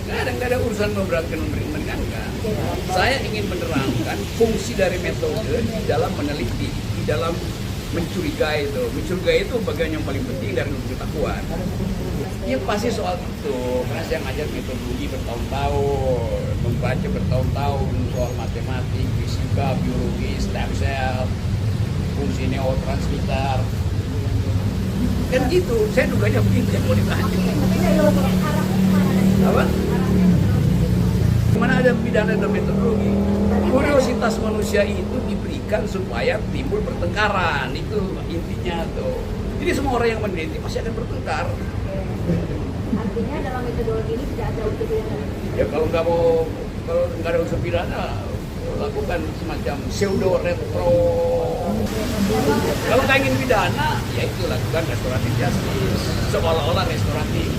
Nggak ada urusan memberatkan meringankan. Saya ingin menerangkan fungsi dari metode di dalam meneliti, di dalam mencurigai itu. Mencurigai itu bagian yang paling penting dari pengetahuan. Ya pasti soal itu, karena saya ngajar metodologi bertahun-tahun, membaca bertahun-tahun soal matematik, fisika, biologi, stem cell, fungsi neurotransmitter. Kan gitu, saya duganya begitu yang mau ditanya. Apa? Mana ada pidana dan metodologi? Kuriositas manusia itu diberikan supaya timbul pertengkaran, itu intinya tuh. Jadi semua orang yang meneliti pasti akan bertengkar. Artinya dalam metodologi ini tidak ada unsur pidana. Ya kalau nggak ada unsur pidana, lakukan semacam pseudo retro. Kalau nggak ingin pidana, ya itu lakukan restoratif justice, seolah-olah restoratif.